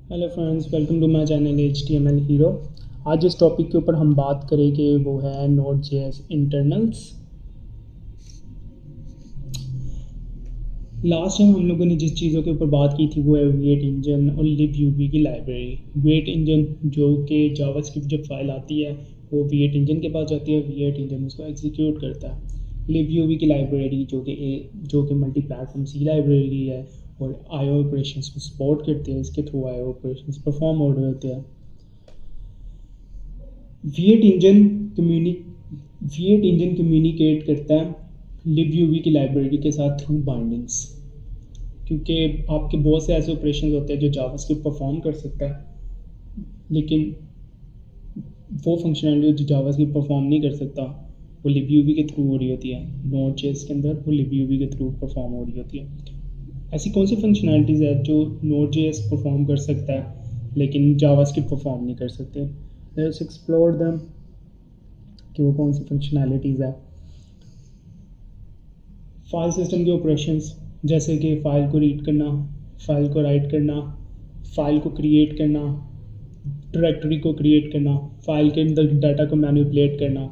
Hello friends, welcome to my channel HTML hero. आज जिस topic के ऊपर हम बात करेंगे वो है Node.js इंटरनल्स। लास्ट टाइम हम लोगों ने जिस चीज़ों के ऊपर बात की थी वो है वेट इंजन और libuv की लाइब्रेरी। वेट इंजन जो कि जावास्क्रिप्ट जब फाइल आती है वो वेट इंजन के पास जाती है, वेट इंजन उसको एग्जीक्यूट करता है। libuv की लाइब्रेरी जो कि मल्टी प्लेटफॉर्म सी लाइब्रेरी है और आईओ ऑपरेशंस को सपोर्ट करती है। इसके थ्रू आईओ ऑपरेशंस परफॉर्म हो रहे होते हैं। वेट इंजन कम्युनि वेट इंजन कम्युनिकेट करता है libuv की लाइब्रेरी के साथ थ्रू बाइंडिंग्स, क्योंकि आपके बहुत से ऐसे ऑपरेशन होते हैं जो जावास्क्रिप्ट परफॉर्म कर सकता है, लेकिन वो फंक्शनैलिटी जो जावास्क्रिप्ट परफॉर्म नहीं कर सकता वो libuv के थ्रू हो रही होती है। Node.js के अंदर वो libuv के थ्रू परफॉर्म हो रही होती है। ऐसी कौन सी फंक्शनैलिटीज़ है जो Node.js परफॉर्म कर सकता है लेकिन जावास्क्रिप्ट परफॉर्म नहीं कर सकते? लेट्स एक्सप्लोर देम कि वो कौन सी फंक्शनैलिटीज़ है। फाइल सिस्टम के ऑपरेशंस, जैसे कि फ़ाइल को रीड करना, फ़ाइल को राइट करना, फ़ाइल को क्रिएट करना, डायरेक्टरी को क्रिएट करना, फ़ाइल के अंदर डाटा को मैनिपुलेट करना।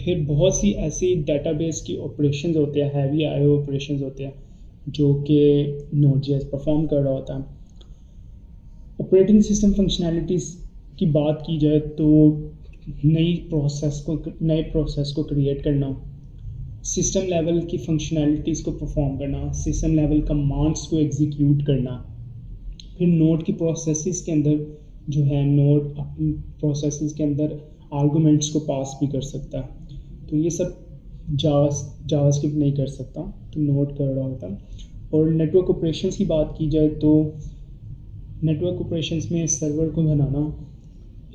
फिर बहुत सी ऐसी डेटाबेस की ऑपरेशंस होते हैं, हैवी आईओ ऑपरेशंस होते हैं जो कि Node.js परफॉर्म कर रहा होता है। ऑपरेटिंग सिस्टम फंक्शनैलिटीज़ की बात की जाए तो नए प्रोसेस को क्रिएट करना, सिस्टम लेवल की फंक्शनैलिटीज़ को परफॉर्म करना, सिस्टम लेवल कमांड्स को एग्जीक्यूट करना। फिर नोड की प्रोसेसेस के अंदर जो है नोड अपनी प्रोसेसेस के अंदर आर्गूमेंट्स को पास भी कर सकता है। तो ये सब जावास्क्रिप्ट नहीं कर सकता, तो नोड कर रहा होता है। और नेटवर्क ऑपरेशंस की बात की जाए तो नेटवर्क ऑपरेशंस में सर्वर को बनाना,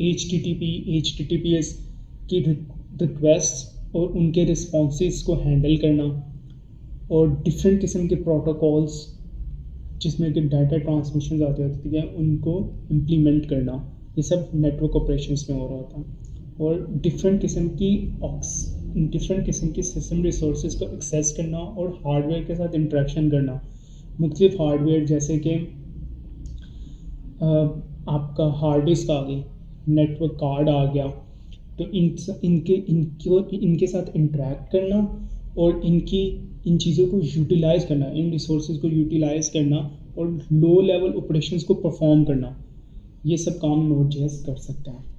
HTTPS की रिक्वेस्ट और उनके रिस्पॉन्सेस को हैंडल करना, और डिफरेंट किस्म के प्रोटोकॉल्स जिसमें कि डाटा ट्रांसमिशन आते होती है उनको इम्प्लीमेंट करना, ये सब नेटवर्क ऑपरेशंस में हो रहा होता है। और डिफरेंट किस्म की सिस्टम रिसोर्सेज को एक्सेस करना और हार्डवेयर के साथ इंटरेक्शन करना। मुख्तलिफ हार्डवेयर जैसे कि आपका हार्ड डिस्क आ गई, नेटवर्क कार्ड आ गया, तो इनके साथ इंटरेक्ट करना और इन चीज़ों को यूटिलाइज़ करना, इन रिसोर्सेज को यूटिलाइज़ करना और लो लेवल ऑपरेशंस को परफॉर्म करना, ये सब काम Node.js कर सकता है।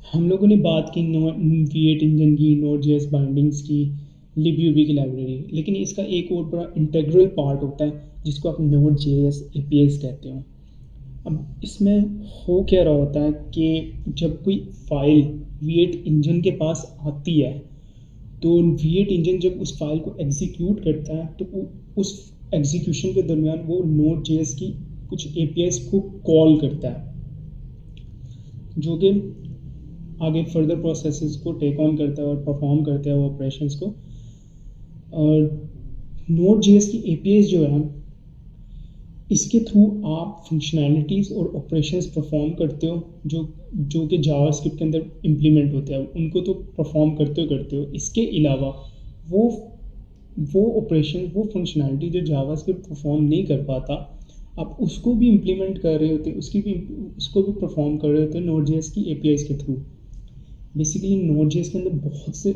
हम लोगों ने बात की वेट इंजन की, Node.js बाइंडिंग्स की, libuv की लाइब्रेरी, लेकिन इसका एक और बड़ा इंटीग्रल पार्ट होता है जिसको आप Node.js APIs कहते हो। अब इसमें हो क्या रहा होता है कि जब कोई फाइल वेट इंजन के पास आती है तो वेट इंजन जब उस फाइल को एग्जीक्यूट करता है तो उस एग्जीक्यूशन के दरमियान वो Node.js की कुछ APIs को कॉल करता है, जो कि आगे फर्दर प्रोसेसेस को टेक ऑन करता है और परफॉर्म करता है वो ऑपरेशंस को। और Node.js की APIs जो है इसके थ्रू आप फंक्शनैलिटीज़ और ऑपरेशंस परफॉर्म करते हो जो कि जावास्क्रिप्ट के अंदर इम्प्लीमेंट होते हैं, उनको तो परफॉर्म करते हो। इसके अलावा वो ऑपरेशन, वो फंक्शनैलिटी जो जावास्क्रिप्ट परफॉर्म नहीं कर पाता, आप उसको भी इम्प्लीमेंट कर रहे होते, उसको भी परफॉर्म कर रहे होते हैं Node.js की APIs के थ्रू। बेसिकली Node.js के अंदर बहुत से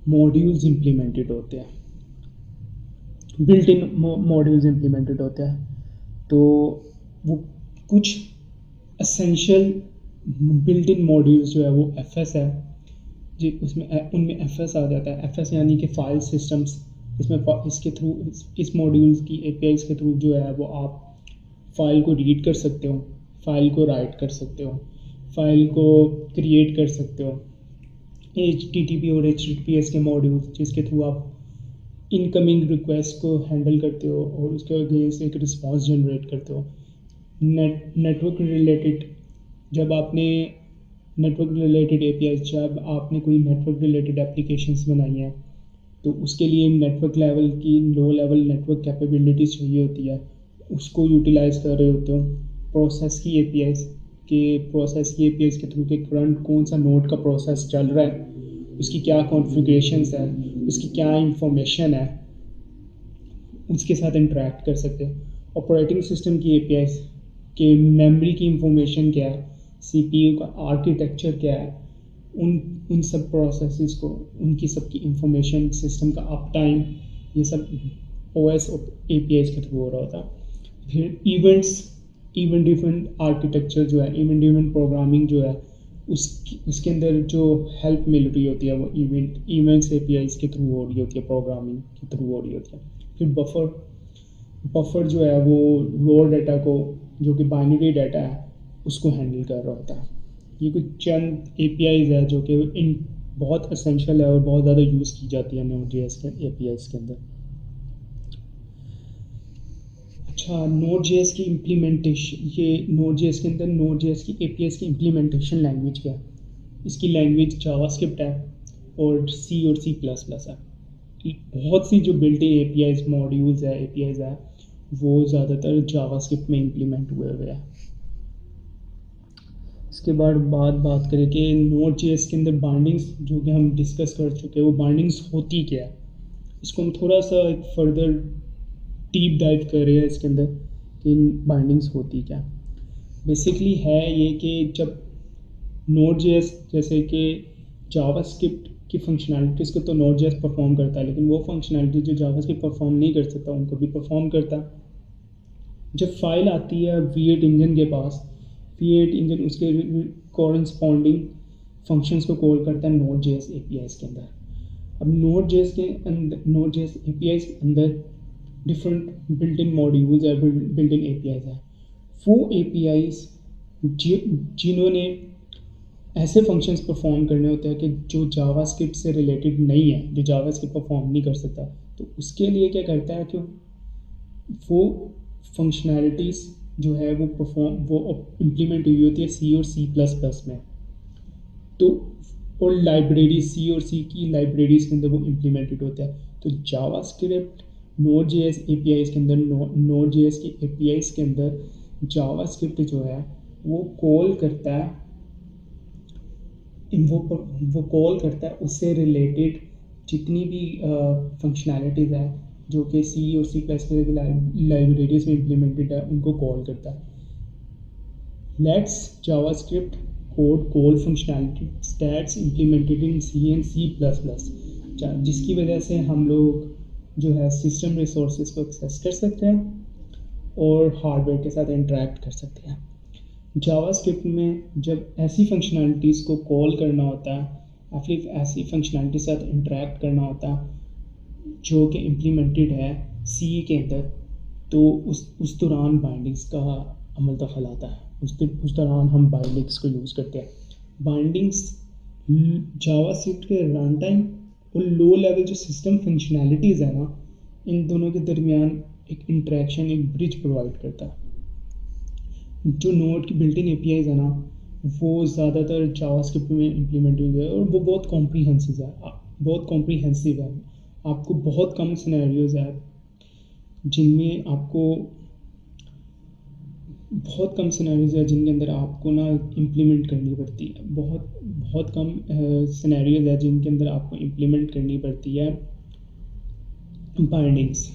मॉड्यूल्स इम्प्लीमेंटेड होते हैं, बिल्ट इन मॉड्यूल्स इम्प्लीमेंटेड होते हैं। तो वो कुछ असेंशियल बिल्ट इन मॉड्यूल्स जो है वो FS है जी, उनमें FS आ जाता है। FS यानी कि फाइल सिस्टम्स, इसमें इसके थ्रू इस मॉड्यूल्स की APIs के थ्रू जो है वो आप फाइल को रीड कर सकते हो, फाइल को राइट कर सकते हो, फाइल को क्रिएट कर सकते हो। HTTP और HTTPS के मॉड्यूल्स जिसके थ्रू आप इनकमिंग रिक्वेस्ट को हैंडल करते हो और उसके अगेंस्ट एक रिस्पॉन्स जनरेट करते हो। नेटवर्क रिलेटेड जब आपने कोई नेटवर्क रिलेटेड एप्लीकेशंस बनाई हैं तो उसके लिए नेटवर्क लेवल की लो लेवल नेटवर्क कैपेबिलिटीज़ चाहिए होती है, उसको यूटिलाइज़ कर रहे होते हो। प्रोसेस की APIs के थ्रू के करंट कौन सा नोड का प्रोसेस चल रहा है, उसकी क्या कॉन्फ़िगरेशंस है, उसकी क्या इंफॉर्मेशन है, उसके साथ इंटरेक्ट कर सकते हैं। ऑपरेटिंग सिस्टम की एपीआईज के मेमोरी की इंफॉर्मेशन क्या है, सीपीयू का आर्किटेक्चर क्या है, उन उन सब प्रोसेसेस को, उनकी सबकी इंफॉर्मेशन, सिस्टम का अप टाइम, ये सब ओएस एपीआईज के थ्रू हो रहा होता है। फिर इवेंट ड्रिवन आर्किटेक्चर जो है, इवेंट ड्रिवन प्रोग्रामिंग जो है, उसके अंदर जो हेल्प मिल रही होती है वो इवेंट्स एपीआईज के थ्रू हो रही होती है, प्रोग्रामिंग के थ्रू हो रही होती है। फिर बफर जो है वो रॉ डाटा को, जो कि बाइनरी डाटा है, उसको हैंडल कर रहा होता है। ये कुछ चंद एपीआईज है जो कि इन बहुत असेंशियल है और बहुत ज़्यादा यूज़ की जाती है Node.js के एपीआईज के अंदर। अच्छा, Node.js की इम्प्लीमेंटेशन, ये Node.js के अंदर Node.js की एपीआईज की इम्प्लीमेंटेशन लैंग्वेज क्या है? इसकी लैंग्वेज जावास्क्रिप्ट है और C प्लस प्लस है। बहुत सी जो बिल्ट इन एपीआईज मॉड्यूल्स है, एपीआईज है, वो ज़्यादातर जावास्क्रिप्ट में इम्प्लीमेंट हुए हुए हैं। इसके बाद बात करें कि Node.js के अंदर बाइंडिंग्स जो कि हम डिस्कस कर चुके हैं, वो बाइंडिंग्स होती क्या है, इसको हम थोड़ा सा एक फर्दर डीप डाइव कर रहे हैं इसके अंदर कि बाइंडिंग्स होती क्या। बेसिकली है ये कि जब Node.js जैसे कि जावास्क्रिप्ट की फंक्शनैलिटीज़ को तो Node.js परफॉर्म करता है, लेकिन वो फंक्शनैलिटी जो जावास्क्रिप्ट परफॉर्म नहीं कर सकता उनको भी परफॉर्म करता है। जब फाइल आती है V8 इंजन के पास, V8 इंजन उसके कॉरस्पॉन्डिंग फंक्शंस को कॉल करता है Node.js एपीआईज के अंदर। अब Node.js एपीआईज के अंदर डिफरेंट बिल्ट इन मॉड्यूल्स है, बिल्ट इन एपीआईज है। वो एपीआईज जिन्होंने ऐसे फंक्शंस परफॉर्म करने होते हैं कि जो जावास्क्रिप्ट से रिलेटेड नहीं है, जो जावास्क्रिप्ट परफॉर्म नहीं कर सकता, तो उसके लिए क्या करता है कि वो फंक्शनैलिटीज़ जो है वो इम्प्लीमेंट हुई होती है C और C++ में। तो और लाइब्रेरी C की लाइब्रेरीज के अंदर वो इम्प्लीमेंटेड होता है। तो जावास्क्रिप्ट Node.js एपीआईज के अंदर, Node.js की एपीआईज के अंदर जावास्क्रिप्ट जो है वो कॉल करता है, वो कॉल करता है उससे रिलेटेड जितनी भी फंक्शनैलिटीज़ है जो कि C और C++ की लाइब्रेरीज में इम्प्लीमेंटेड है, उनको कॉल करता है। Let's JavaScript code call functionality stats implemented in C and C++, जिसकी वजह से हम लोग जो है सिस्टम रिसोर्सेज को एक्सेस कर सकते हैं और हार्डवेयर के साथ इंटरेक्ट कर सकते हैं। जावास्क्रिप्ट में जब ऐसी फंक्शनैलिटीज़ को कॉल करना होता है या फिर ऐसी फंक्शनैलिटी के साथ इंटरेक्ट करना होता है जो कि इम्प्लीमेंटेड है C के अंदर, तो उस दौरान बाइंडिंग्स का अमल दखल आता है। उस दौरान हम बाइंडिंग्स को यूज़ करते हैं। बाइंडिंग्स जावास्क्रिप्ट के रन टाइम और लो लेवल जो सिस्टम फंक्शनैलिटीज़ है ना, इन दोनों के दरमियान एक इंटरेक्शन, एक ब्रिज प्रोवाइड करता है। जो नोड की बिल्ट इन एपीआईज है ना, वो ज़्यादातर जावास्क्रिप्ट में इम्प्लीमेंट हुई है और वो बहुत कॉम्प्रीहेंसिव है। आपको बहुत कम सिनेरियोज है जिनमें आपको जिनके अंदर आपको ना इम्प्लीमेंट करनी पड़ती है। बहुत कम सिनेरियोज है जिनके अंदर आपको इम्प्लीमेंट करनी पड़ती है बाइंडिंग्स।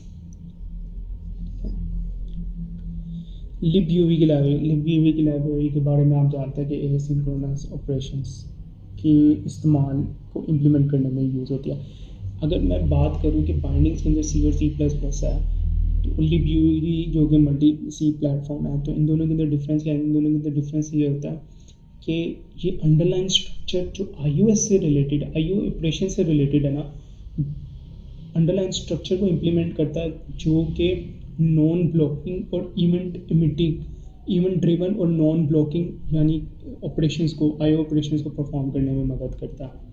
libUV की लाइब्रेरी के बारे में आप जानते हैं कि एसिंक्रोनस ऑपरेशंस की इस्तेमाल को इम्प्लीमेंट करने में यूज़ होती है। अगर मैं बात करूं कि बाइंडिंग्स के अंदर C और C++ है, तो libUV जो कि मल्टी C प्लेटफॉर्म है, तो इन दोनों के अंदर डिफरेंस क्या है? इन दोनों के अंदर डिफरेंस ये होता है कि ये अंडरलाइन स्ट्रक्चर जो IOS से रिलेटेड, IO ऑपरेशन से रिलेटेड है ना, अंडरलाइन स्ट्रक्चर को इम्प्लीमेंट करता है जो कि नॉन ब्लॉकिंग और इवेंट ड्रिवन और नॉन ब्लॉकिंग यानी ऑपरेशंस को, IO ऑपरेशंस को परफॉर्म करने में मदद करता है।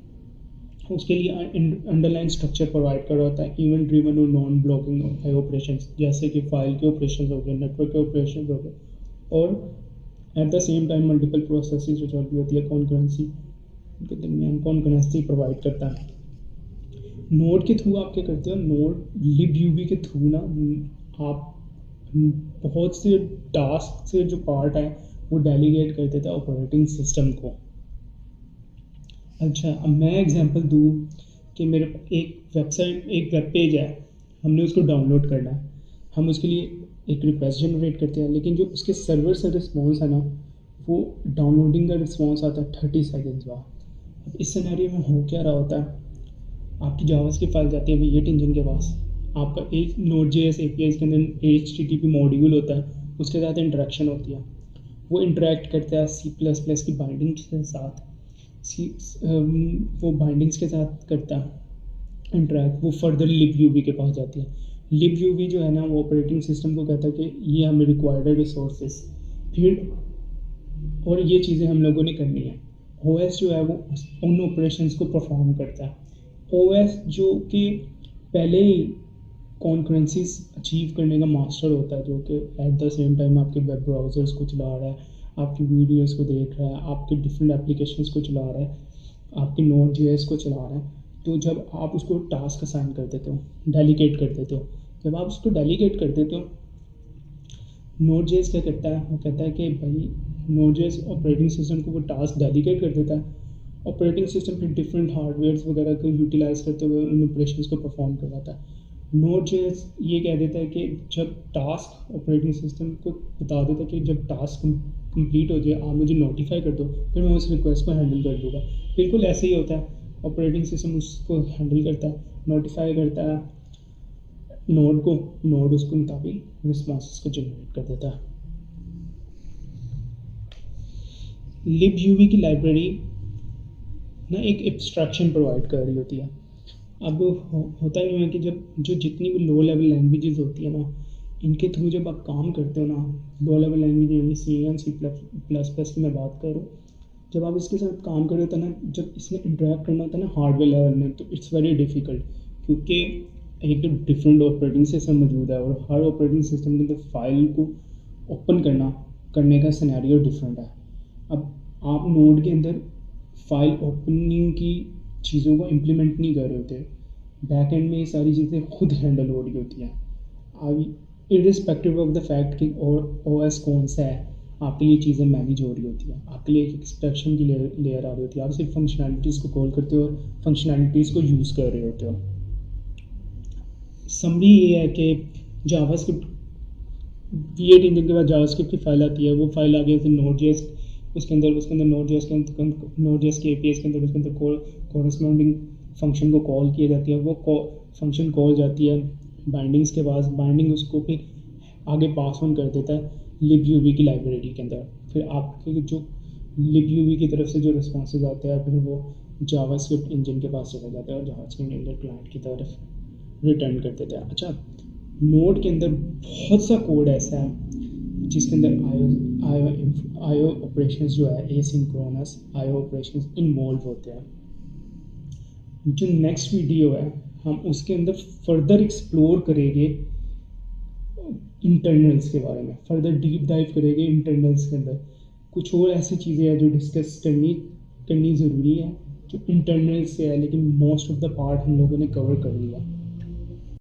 उसके लिए अंडरलाइन स्ट्रक्चर प्रोवाइड कर रहा होता है इवेंट ड्रिवन और नॉन ब्लॉकिंग IO ऑपरेशंस, जैसे कि फाइल के ऑपरेशंस हो गए, नेटवर्क के ऑपरेशंस हो गए, और at the same time multiple processes जो चल रही होती है, कॉन्करेंसी के दरमियान कॉन्करेंसी प्रोवाइड करता है। नोड के थ्रू आप क्या करते हो? नोड libUV के थ्रू ना आप बहुत से टास्क से जो पार्ट है वो डेलीगेट कर देता है ऑपरेटिंग सिस्टम को। अच्छा, अब मैं एग्जांपल दूँ कि मेरे एक वेब पेज है, हमने उसको डाउनलोड करना है। हम उसके लिए एक रिक्वेस्ट जनरेट करते हैं, लेकिन जो उसके सर्वर से रिस्पॉन्स है ना, वो डाउनलोडिंग का रिस्पॉन्स आता है 30 सेकेंड्स बाद। अब इस सिनेरियो में हो क्या रहा होता है, आपकी जावास की फाइल जाती है V8 इंजन के पास, आपका एक Node.js API के अंदर HTTP मॉड्यूल होता है, उसके साथ इंटरेक्शन होती है, वो इंटरेक्ट करता है C++ की बाइंडिंग के साथ, वो बाइंडिंग्स के साथ करता है इंटरेक्ट, वो फर्दर libUV के पास जाती है। libUV जो है ना, वो ऑपरेटिंग सिस्टम को कहता है कि ये हमें रिक्वायर्ड है रिसोर्सेज, फिर और ये चीज़ें हम लोगों ने करनी है। OS जो है वो उन ऑपरेशंस को परफॉर्म करता है। OS जो कि पहले ही कॉन्करेंसीज अचीव करने का मास्टर होता है, जो कि एट द सेम टाइम आपके वेब ब्राउज़र्स को चला रहा है, आपकी वीडियोस को देख रहा है, आपके डिफरेंट एप्लीकेशंस को चला रहा है, आपके Node.js को चला रहा है। तो जब आप उसको टास्क असाइन कर देते हो, डेलीगेट कर देते हो, जब आप उसको डेलीगेट कर देते हो, Node.js क्या करता है, वो कहता है कि भाई Node.js ऑपरेटिंग सिस्टम को वो टास्क डेलीगेट कर देता है, ऑपरेटिंग सिस्टम फिर डिफरेंट हार्डवेयर्स वगैरह को यूटिलाइज करते हुए उन ऑपरेशंस को परफॉर्म करवाता है। Node.js ये कह देता है कि जब टास्क ऑपरेटिंग सिस्टम को बता देता है कि जब टास्क कंप्लीट हो जाए आप मुझे नोटिफाई कर दो, फिर मैं उस रिक्वेस्ट को हैंडल कर दूँगा। बिल्कुल ऐसे ही होता है, ऑपरेटिंग सिस्टम उसको हैंडल करता है, नोटिफाई करता है नोड को, नोड उसके मुताबिक रिस्पॉन्सेस को जनरेट कर देता है। libUV की लाइब्रेरी ना एक एब्स्ट्रैक्शन प्रोवाइड कर रही होती है। अब होता नहीं है कि जब जो जितनी भी लो लेवल लैंग्वेजेस होती है ना, इनके थ्रू जब आप काम करते हो ना, लो लेवल लैंग्वेज यानी C++ की मैं बात करूँ, जब आप इसके साथ काम कर रहे होते हैं ना, जब इसमें इंटरेक्ट करना होता है ना हार्डवेयर लेवल में, तो इट्स वेरी डिफ़िकल्ट, क्योंकि एक तो डिफरेंट ऑपरेटिंग सिस्टम मौजूद है और हर ऑपरेटिंग सिस्टम के अंदर फाइल को ओपन करने का सिनेरियो डिफरेंट है। अब आप नोड के अंदर फाइल ओपनिंग की चीज़ों को इम्प्लीमेंट नहीं कर रहे होते, बैक एंड में ये सारी चीज़ें खुद हैंडल हो रही होती हैं। अब इरिस्पेक्टिव ऑफ द फैक्ट कि OS कौन सा है, आपके लिए चीज़ें मैनेज हो रही होती हैं, आपके लिए एक एक्सट्रैक्शन की लेयर आ रही होती है, आप सिर्फ फंक्शनैलिटीज़ को कॉल करते हो और फंक्शनैलिटीज़ को यूज़ कर रहे होते हो। समरी ये है कि जावास्क्रिप्ट V8 इंजन के बाद जावास्क्रिप्ट की फाइल आती है, वो फाइल आ गई फिर Node.js, उसके अंदर Node.js के APIs के अंदर उसके अंदर कॉरस्पॉन्डिंग फंक्शन को कॉल किया जाती है, वो फंक्शन कॉल जाती है बाइंडिंग्स के पास, बाइंडिंग उसको फिर आगे पास ऑन कर देता है libUV की लाइब्रेरी के अंदर, फिर आपके जो libUV की तरफ से जो रिस्पॉन्सेज आते हैं फिर वो जावास्क्रिप्ट इंजन के पास चला जाता है और जावास्क्रिप्ट इंजन क्लाइंट की तरफ रिटर्न कर देते हैं। अच्छा, नोड के अंदर बहुत सा कोड ऐसा है जिसके अंदर आईओ ऑपरेशंस जो है एसिंक्रोनस आईओ ऑपरेशंस इन्वॉल्व होते हैं। जो नेक्स्ट वीडियो है हम उसके अंदर फर्दर एक्सप्लोर करेंगे इंटरनल्स के बारे में, फर्दर डीप डाइव करेंगे इंटरनल्स के अंदर। कुछ और ऐसी चीज़ें हैं जो डिस्कस करनी ज़रूरी है जो इंटरनल से है, लेकिन मोस्ट ऑफ द पार्ट हम लोगों ने कवर कर लिया।